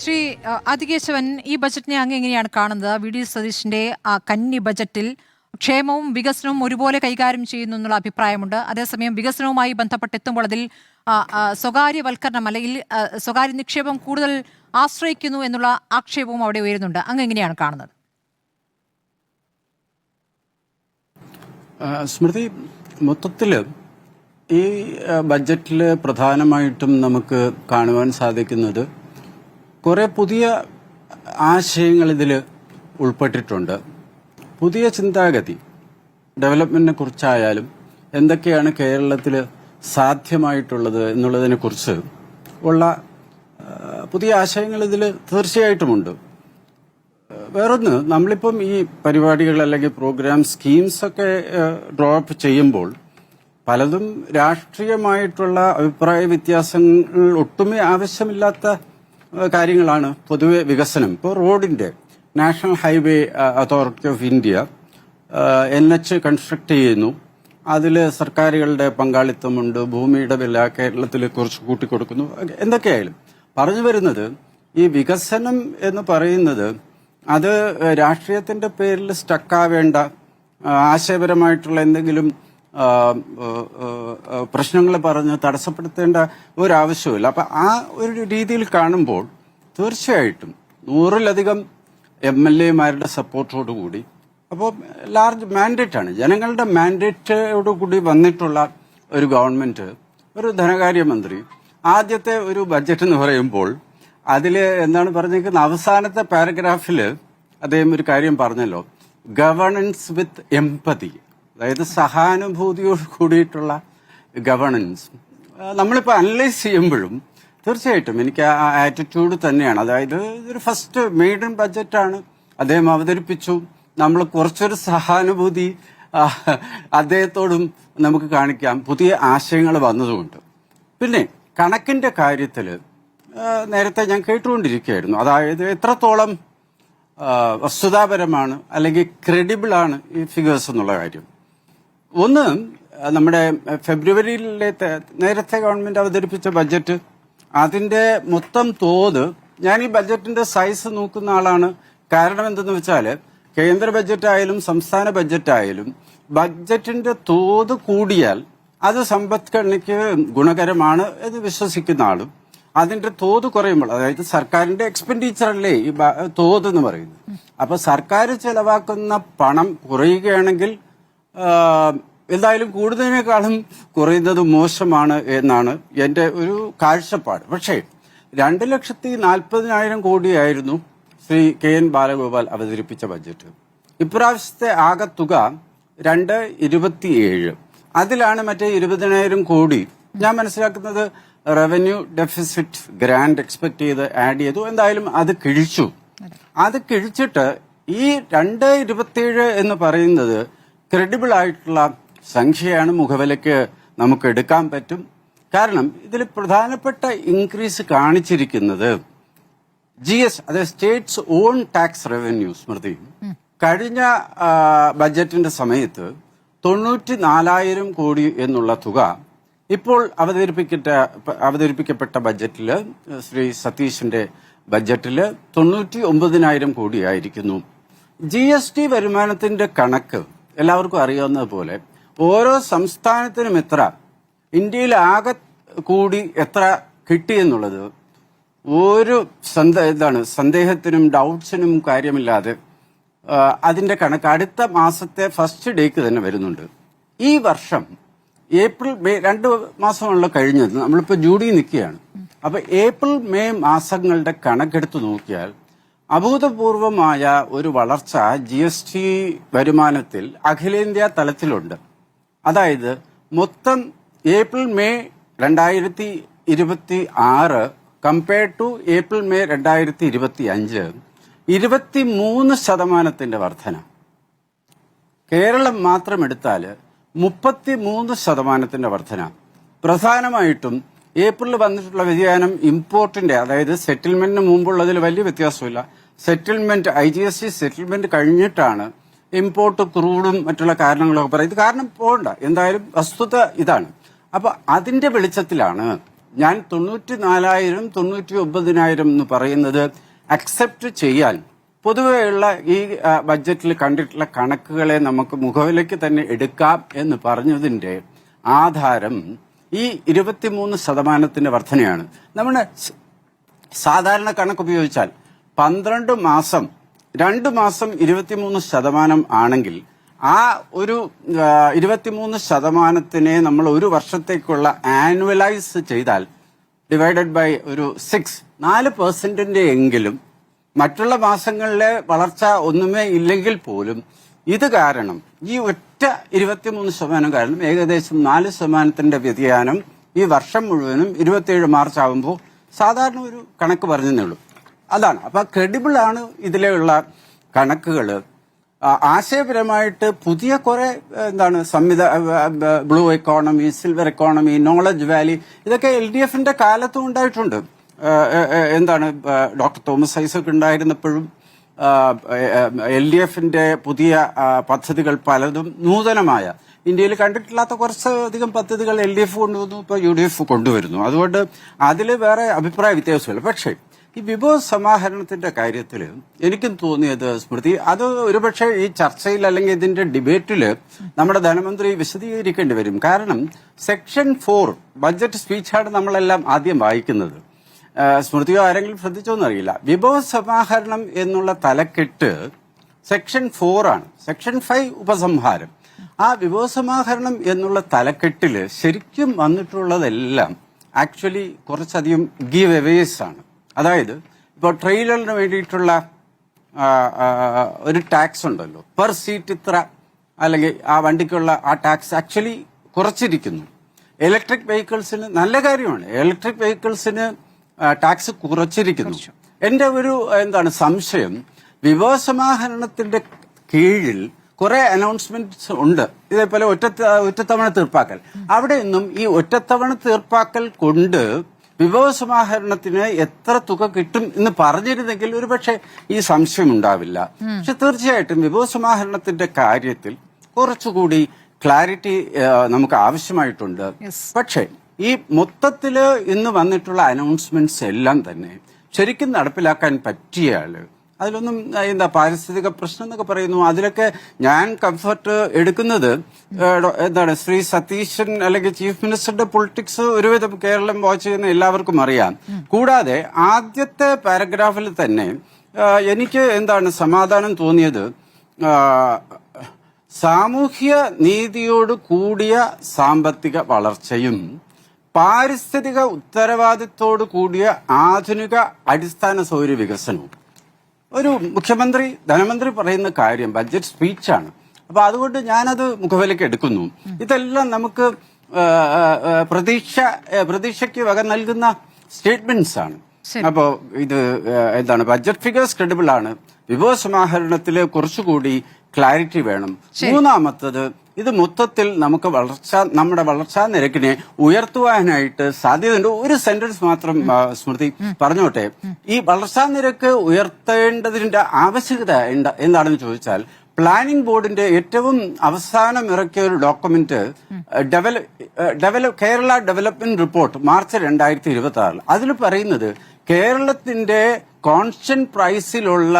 ശ്രീ ആദികേശവൻ, ഈ ബജറ്റിനെ അങ്ങ് എങ്ങനെയാണ് കാണുന്നത്? വി ഡി സതീഷിന്റെ കന്നി ബജറ്റിൽ ക്ഷേമവും വികസനവും ഒരുപോലെ കൈകാര്യം ചെയ്യുന്നു എന്നുള്ള അഭിപ്രായമുണ്ട്. അതേസമയം വികസനവുമായി ബന്ധപ്പെട്ടെത്തുമ്പോൾ അതിൽ സ്വകാര്യവൽക്കരണം അല്ലെങ്കിൽ സ്വകാര്യ നിക്ഷേപം കൂടുതൽ ആശ്രയിക്കുന്നു എന്നുള്ള ആക്ഷേപവും അവിടെ ഉയരുന്നുണ്ട്. അങ്ങ് എങ്ങനെയാണ് കാണുന്നത്? സ്മൃതി, മൊത്തത്തില് ഈ ബജറ്റിൽ പ്രധാനമായിട്ടും നമുക്ക് കാണുവാൻ സാധിക്കുന്നത് കുറെ പുതിയ ആശയങ്ങൾ ഇതിൽ ഉൾപ്പെട്ടിട്ടുണ്ട്. പുതിയ ചിന്താഗതി ഡെവലപ്മെന്റിനെ കുറിച്ചായാലും എന്തൊക്കെയാണ് കേരളത്തിൽ സാധ്യമായിട്ടുള്ളത് എന്നുള്ളതിനെ കുറിച്ച് ഉള്ള പുതിയ ആശയങ്ങൾ ഇതിൽ തീർച്ചയായിട്ടുമുണ്ട്. വേറൊന്ന്, നമ്മളിപ്പം ഈ പരിപാടികൾ അല്ലെങ്കിൽ പ്രോഗ്രാം സ്കീംസ് ഒക്കെ ഡ്രോപ്പ് ചെയ്യുമ്പോൾ പലതും രാഷ്ട്രീയമായിട്ടുള്ള അഭിപ്രായ വ്യത്യാസങ്ങൾ ഒട്ടുമേ ആവശ്യമില്ലാത്ത കാര്യങ്ങളാണ്. പൊതുവെ വികസനം, ഇപ്പോൾ റോഡിന്റെ national highway authority of India NH construct ചെയ്യുന്നു. അതിൽ സർക്കാരുകളുടെ പങ്കാളിത്തമുണ്ട്. ഭൂമിയുടെ വില കേരളത്തിൽ കുറച്ച് കൂട്ടിക്കൊടുക്കുന്നു. എന്തൊക്കെയായാലും പറഞ്ഞു വരുന്നത്, ഈ വികസനം എന്ന് പറയുന്നത് അത് രാഷ്ട്രീയത്തിന്റെ പേരിൽ സ്റ്റക്കാവേണ്ട, ആശയപരമായിട്ടുള്ള എന്തെങ്കിലും പ്രശ്നങ്ങൾ പറഞ്ഞ് തടസ്സപ്പെടുത്തേണ്ട ഒരാവശ്യമില്ല. അപ്പൊ ആ ഒരു രീതിയിൽ കാണുമ്പോൾ തീർച്ചയായിട്ടും 100-ലധികം MLA-മാരുടെ സപ്പോർട്ടോടുകൂടി, അപ്പോൾ ലാർജ് മാൻഡേറ്റാണ്, ജനങ്ങളുടെ മാൻഡേറ്റോടുകൂടി വന്നിട്ടുള്ള ഒരു ഗവൺമെന്റ്, ഒരു ധനകാര്യമന്ത്രി, ആദ്യത്തെ ഒരു ബഡ്ജറ്റ് എന്ന് പറയുമ്പോൾ അതിൽ എന്താണ് പറഞ്ഞിരിക്കുന്നത്, അവസാനത്തെ പാരഗ്രാഫിൽ അദ്ദേഹം ഒരു കാര്യം പറഞ്ഞല്ലോ, ഗവർണൻസ് വിത്ത് എംപതി, അതായത് സഹാനുഭൂതിയോട് കൂടിയിട്ടുള്ള ഗവർണൻസ്. നമ്മളിപ്പോൾ അനലൈസ് ചെയ്യുമ്പോഴും തീർച്ചയായിട്ടും എനിക്ക് ആ ആറ്റിറ്റ്യൂഡ് തന്നെയാണ്. അതായത് ഇതൊരു ഫസ്റ്റ് മെയ്ഡൻ ബഡ്ജറ്റാണ്, അദ്ദേഹം അവതരിപ്പിച്ചു. നമ്മൾ കുറച്ചൊരു സഹാനുഭൂതി അദ്ദേഹത്തോടും നമുക്ക് കാണിക്കാം, പുതിയ ആശയങ്ങൾ വന്നതുകൊണ്ട്. പിന്നെ കണക്കിന്റെ കാര്യത്തിൽ നേരത്തെ ഞാൻ കേട്ടുകൊണ്ടിരിക്കുകയായിരുന്നു, അതായത് എത്രത്തോളം വസ്തുതാപരമാണ് അല്ലെങ്കിൽ ക്രെഡിബിൾ ആണ് ഈ ഫിഗേഴ്സ് എന്നുള്ള കാര്യം. ഒന്ന്, നമ്മുടെ ഫെബ്രുവരിയിലെ നേരത്തെ ഗവൺമെന്റ് അവതരിപ്പിച്ച ബഡ്ജറ്റ്, അതിന്റെ മൊത്തം തോത്, ഞാൻ ഈ ബഡ്ജറ്റിന്റെ സൈസ് നോക്കുന്ന ആളാണ്. കാരണം എന്തെന്ന് വെച്ചാൽ കേന്ദ്ര ബഡ്ജറ്റായാലും സംസ്ഥാന ബഡ്ജറ്റായാലും ബഡ്ജറ്റിന്റെ തോത് കൂടിയാൽ അത് സമ്പദ്ഘടനയ്ക്ക് ഗുണകരമാണ് എന്ന് വിശ്വസിക്കുന്ന ആളും, അതിന്റെ തോത് കുറയുമ്പോൾ, അതായത് സർക്കാരിന്റെ എക്സ്പെൻഡിച്ചർ അല്ലേ ഈ തോത് എന്ന് പറയുന്നത്. അപ്പൊ സർക്കാർ ചെലവാക്കുന്ന പണം കുറയുകയാണെങ്കിൽ എന്തായാലും കൂടുതലിനേക്കാളും കുറയുന്നത് മോശമാണ് എന്നാണ് എന്റെ ഒരു കാഴ്ചപ്പാട്. പക്ഷേ 2,40,000 കോടിയായിരുന്നു ശ്രീ KN ബാലഗോപാൽ അവതരിപ്പിച്ച ബഡ്ജറ്റ്. ഇപ്രാവശ്യത്തെ ആകെ തുക 2,27. അതിലാണ് മറ്റേ 20,000 കോടി ഞാൻ മനസ്സിലാക്കുന്നത് റവന്യൂ ഡെഫിസിറ്റ് ഗ്രാന്റ് എക്സ്പെക്ട് ചെയ്ത് ആഡ് ചെയ്തു. എന്തായാലും അത് കിഴിച്ചു. അത് കിഴിച്ചിട്ട് ഈ 2,27 എന്ന് പറയുന്നത് ക്രെഡിബിൾ ആയിട്ടുള്ള സംഖ്യയാണ്, മുഖവിലയ്ക്ക് നമുക്ക് എടുക്കാൻ പറ്റും. കാരണം ഇതിൽ പ്രധാനപ്പെട്ട ഇൻക്രീസ് കാണിച്ചിരിക്കുന്നത് GS, അതായത് സ്റ്റേറ്റ്സ് ഓൺ ടാക്സ് റവന്യൂ. സ്മൃതി, കഴിഞ്ഞ ബഡ്ജറ്റിന്റെ സമയത്ത് 94,000 കോടി എന്നുള്ള തുക ഇപ്പോൾ അവതരിപ്പിക്കപ്പെട്ട ബഡ്ജറ്റില്, ശ്രീ സതീഷിന്റെ ബഡ്ജറ്റില് 99,000 കോടിയായിരിക്കുന്നു. GST വരുമാനത്തിന്റെ കണക്ക് എല്ലാവർക്കും അറിയാവുന്നതുപോലെ ഓരോ സംസ്ഥാനത്തിനും എത്ര, ഇന്ത്യയിൽ ആകെ കൂടി എത്ര കിട്ടിയെന്നുള്ളത് ഒരു സന്ദേഹത്തിനും ഡൗട്ട്സിനും കാര്യമില്ലാതെ അതിന്റെ കണക്ക് അടുത്ത മാസത്തെ ഫസ്റ്റ് ഡേക്ക് തന്നെ വരുന്നുണ്ട്. ഈ വർഷം ഏപ്രിൽ മെയ് 2 മാസമാണല്ലോ കഴിഞ്ഞത്, നമ്മളിപ്പോൾ ജൂണിൽ നിൽക്കുകയാണ്. അപ്പൊ ഏപ്രിൽ മെയ് മാസങ്ങളുടെ കണക്കെടുത്ത് നോക്കിയാൽ അഭൂതപൂർവമായ ഒരു വളർച്ച GST വരുമാനത്തിൽ അഖിലേന്ത്യാ തലത്തിലുണ്ട്. അതായത് മൊത്തം April May 2026 compared to April May 2025 23% വർധന. കേരളം മാത്രം എടുത്താൽ 33% വർധന. പ്രധാനമായിട്ടും ഏപ്രിലിൽ വന്നിട്ടുള്ള വ്യതിയാനം ഇമ്പോർട്ടിന്റെ, അതായത് സെറ്റിൽമെന്റിന് മുമ്പുള്ളതിൽ വലിയ വ്യത്യാസമില്ല. സെറ്റിൽമെന്റ് IGST സെറ്റിൽമെന്റ് കഴിഞ്ഞിട്ടാണ് ഇമ്പോർട്ട് ക്രൂഡും മറ്റുള്ള കാരണങ്ങളൊക്കെ പറയും. ഇത് കാരണം പോകണ്ട, എന്തായാലും വസ്തുത ഇതാണ്. അപ്പൊ അതിന്റെ വെളിച്ചത്തിലാണ് ഞാൻ 94,000 99,000 എന്ന് പറയുന്നത് അക്സെപ്റ്റ് ചെയ്യാൻ പൊതുവെയുള്ള ഈ ബഡ്ജറ്റിൽ കണ്ടിട്ടുള്ള കണക്കുകളെ നമുക്ക് മുഖവിലേക്ക് തന്നെ എടുക്കാം എന്ന് പറഞ്ഞതിന്റെ ആധാരം ഈ 23% വർധനയാണ്. നമ്മുടെ സാധാരണ കണക്ക് ഉപയോഗിച്ചാൽ 12 മാസം 2 മാസം 23% ആണെങ്കിൽ ആ ഒരു 23% നമ്മൾ ഒരു വർഷത്തേക്കുള്ള ആനുവലൈസ് ചെയ്താൽ ഡിവൈഡഡ് ബൈ ഒരു 4% എങ്കിലും മറ്റുള്ള മാസങ്ങളിലെ വളർച്ച ഒന്നുമേ ഇല്ലെങ്കിൽ പോലും ഇത് കാരണം ഈ ഒറ്റ 23% കാരണം ഏകദേശം 4% വ്യതിയാനം ഈ വർഷം മുഴുവനും 27 മാർച്ച് ആകുമ്പോൾ സാധാരണ ഒരു കണക്ക് പറഞ്ഞതേ ഉള്ളൂ. അതാണ്. അപ്പൊ ക്രെഡിബിൾ ആണ് ഇതിലുള്ള കണക്കുകൾ. ആശയപരമായിട്ട് പുതിയ കുറെ blue economy, silver economy, knowledge Valley ഇതൊക്കെ LDFന്റെ കാലത്തും ഉണ്ടായിട്ടുണ്ട്. ഡോക്ടർ തോമസ് ഐസക് ഉണ്ടായിരുന്നപ്പോഴും LDFന്റെ പുതിയ പദ്ധതികൾ പലതും നൂതനമായ ഇന്ത്യയിൽ കണ്ടിട്ടില്ലാത്ത കുറച്ചധികം പദ്ധതികൾ LDF കൊണ്ടുവന്നു, ഇപ്പോൾ UDF കൊണ്ടുവരുന്നു. അതുകൊണ്ട് അതിൽ വേറെ അഭിപ്രായ വ്യത്യാസമില്ല. പക്ഷേ ഈ വിഭവ സമാഹരണത്തിന്റെ കാര്യത്തിൽ എനിക്കും തോന്നിയത്, സ്മൃതി, അത് ഒരുപക്ഷെ ഈ ചർച്ചയിൽ അല്ലെങ്കിൽ ഇതിന്റെ ഡിബേറ്റിൽ നമ്മുടെ ധനമന്ത്രി വിശദീകരിക്കേണ്ടി വരും. കാരണം സെക്ഷൻ 4 ബഡ്ജറ്റ് സ്പീച്ചാണ് നമ്മളെല്ലാം ആദ്യം വായിക്കുന്നത്. സ്മൃതിയോ ആരെങ്കിലും ശ്രദ്ധിച്ചോന്നറിയില്ല. വിഭവ സമാഹരണം എന്നുള്ള തലക്കെട്ട് സെക്ഷൻ 4 ആണ്. സെക്ഷൻ 5 ഉപസംഹാരം. ആ വിഭവ സമാഹരണം എന്നുള്ള തലക്കെട്ടില് ശരിക്കും വന്നിട്ടുള്ളതെല്ലാം ആക്ച്വലി കുറച്ചധികം ഗീവ് എവേസ് ആണ്. അതായത് ഇപ്പോൾ ട്രെയിലറിന് വേണ്ടിയിട്ടുള്ള ഒരു ടാക്സ് ഉണ്ടല്ലോ, പെർ സീറ്റ് ഇത്ര, അല്ലെങ്കിൽ ആ വണ്ടിക്കുള്ള ആ ടാക്സ് ആക്ച്വലി കുറച്ചിരിക്കുന്നു. ഇലക്ട്രിക് വെഹിക്കിൾസിന് നല്ല കാര്യമാണ്, ഇലക്ട്രിക് വെഹിക്കിൾസിന് ടാക്സ് കുറച്ചിരിക്കുന്നു. എന്റെ ഒരു സംശയം, വിഭവ സമാഹരണത്തിന്റെ കീഴിൽ കുറെ അനൗൺസ്മെന്റ്സ് ഉണ്ട്, ഇതേപോലെ ഒറ്റത്തവണ തീർപ്പാക്കൽ. അവിടെ നിന്നും ഈ ഒറ്റത്തവണ തീർപ്പാക്കൽ കൊണ്ട് വിഭവ സമാഹരണത്തിന് എത്ര തുക കിട്ടും എന്ന് പറഞ്ഞിരുന്നെങ്കിൽ ഒരുപക്ഷെ ഈ സംശയം ഉണ്ടാവില്ല. പക്ഷെ തീർച്ചയായിട്ടും വിഭവ സമാഹരണത്തിന്റെ കാര്യത്തിൽ കുറച്ചുകൂടി ക്ലാരിറ്റി നമുക്ക് ആവശ്യമായിട്ടുണ്ട്. പക്ഷേ ഈ മൊത്തത്തില് ഇന്ന് വന്നിട്ടുള്ള അനൗൺസ്മെന്റ്സ് എല്ലാം തന്നെ ശരിക്കും നടപ്പിലാക്കാൻ പറ്റിയാല് അതിലൊന്നും പാരിസ്ഥിതിക പ്രശ്നം എന്നൊക്കെ പറയുന്നു, അതിലൊക്കെ ഞാൻ കംഫർട്ട് എടുക്കുന്നത് ശ്രീ സതീശൻ അല്ലെങ്കിൽ ചീഫ് മിനിസ്റ്ററുടെ പൊളിറ്റിക്സ് ഒരുവിധം കേരളം വാച്ച് ചെയ്യുന്ന എല്ലാവർക്കും അറിയാം. കൂടാതെ ആദ്യത്തെ പാരഗ്രാഫിൽ തന്നെ എനിക്ക് സമാധാനം തോന്നിയത്, സാമൂഹ്യ നീതിയോട് കൂടിയ സാമ്പത്തിക വളർച്ചയും പാരിസ്ഥിതിക ഉത്തരവാദിത്തോടു കൂടിയ ആധുനിക അടിസ്ഥാന സൗകര്യ വികസനവും. ഒരു മുഖ്യമന്ത്രി ധനമന്ത്രി പറയുന്ന കാര്യം ബഡ്ജറ്റ് സ്പീച്ചാണ്. അപ്പൊ അതുകൊണ്ട് ഞാനത് മുഖവിലേക്ക് എടുക്കുന്നു. ഇതെല്ലാം നമുക്ക് പ്രതീക്ഷയ്ക്ക് വക നൽകുന്ന സ്റ്റേറ്റ്മെന്റ്സ് ആണ്. അപ്പോ ഇത് ബഡ്ജറ്റ് ഫിഗേഴ്സ് ക്രെഡിബിൾ ആണ്. വിഭവ സമാഹരണത്തില് കുറച്ചുകൂടി ക്ലാരിറ്റി വേണം. മൂന്നാമത്തത്, ഇത് മൊത്തത്തിൽ നമുക്ക് നമ്മുടെ വളർച്ചാ നിരക്കിനെ ഉയർത്തുവാനായിട്ട് സാധ്യതയുണ്ട്. ഒരു സെന്റൻസ് മാത്രം സ്മൃതി പറഞ്ഞോട്ടെ. ഈ വളർച്ചാ നിരക്ക് ഉയർത്തേണ്ടതിന്റെ ആവശ്യകത എന്താണെന്ന് ചോദിച്ചാൽ, പ്ലാനിംഗ് ബോർഡിന്റെ ഏറ്റവും അവസാനം ഇറക്കിയ ഒരു document Kerala development report March 2026 അതിൽ പറയുന്നത് കേരളത്തിന്റെ കോൺസ്റ്റന്റ് പ്രൈസിലുള്ള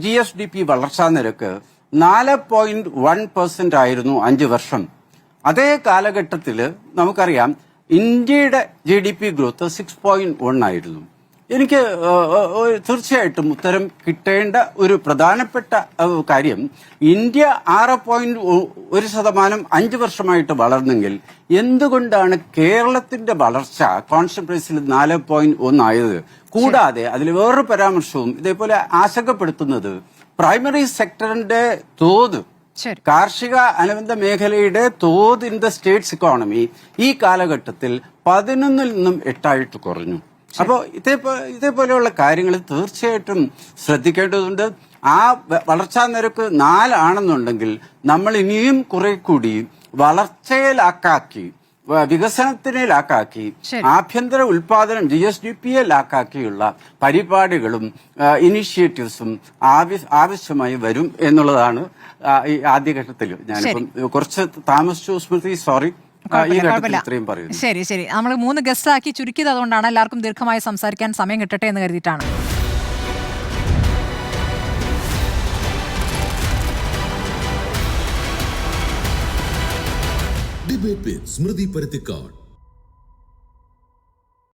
GSDP വളർച്ചാ നിരക്ക് 4.1% ആയിരുന്നു 5 വർഷം. അതേ കാലഘട്ടത്തില് നമുക്കറിയാം ഇന്ത്യയുടെ GDP ഗ്രോത്ത് 6.1 ആയിരുന്നു. എനിക്ക് തീർച്ചയായിട്ടും ഉത്തരം കിട്ടേണ്ട ഒരു പ്രധാനപ്പെട്ട കാര്യം, ഇന്ത്യ 6.1% 5 വർഷമായിട്ട് വളർന്നെങ്കിൽ എന്തുകൊണ്ടാണ് കേരളത്തിന്റെ വളർച്ച കോൺസ്റ്റന്റ് പ്രൈസിൽ 4.1 ആയത്? കൂടാതെ അതിൽ വേറൊരു പരാമർശവും ഇതേപോലെ ആശങ്കപ്പെടുത്തുന്നത്, പ്രൈമറി സെക്ടറിന്റെ തോത്, കാർഷിക അനുബന്ധ മേഖലയുടെ തോത് ഇൻ ദ സ്റ്റേറ്റ്സ് ഇക്കോണമി ഈ കാലഘട്ടത്തിൽ 11-ൽ നിന്നും 8 കുറഞ്ഞു. അപ്പോൾ ഇതേപോലെയുള്ള കാര്യങ്ങൾ തീർച്ചയായിട്ടും ശ്രദ്ധിക്കേണ്ടതുണ്ട്. ആ വളർച്ചാ നിരക്ക് 4 ആണെന്നുണ്ടെങ്കിൽ നമ്മൾ ഇനിയും കുറെ കൂടി വളർച്ചയിലാക്കി, വികസനത്തിനെ ലാക്കാക്കി, ആഭ്യന്തര ഉൽപാദനം GSDP-യെ ലാക്കാക്കിയുള്ള പരിപാടികളും ഇനിഷ്യേറ്റീവ്സും ആവശ്യമായി വരും എന്നുള്ളതാണ് ഈ ആദ്യഘട്ടത്തിൽ. ഞാനിപ്പം കുറച്ച് താമസിച്ചു സ്മൃതി, സോറി. ഘട്ടത്തിൽ കുഴപ്പമില്ല. ഇത്രയും പറയുന്നു. ശരി ശരി, നമ്മൾ 3 ഗസ്റ്റാക്കി ചുരുക്കിയത് അതുകൊണ്ടാണ്, എല്ലാവർക്കും ദീർഘമായി സംസാരിക്കാൻ സമയം കിട്ടട്ടെ എന്ന് കരുതിയിട്ടാണ്. ഡിബേറ്റ് വിത്ത് സ്മൃതി പരുത്തിക്കാട്.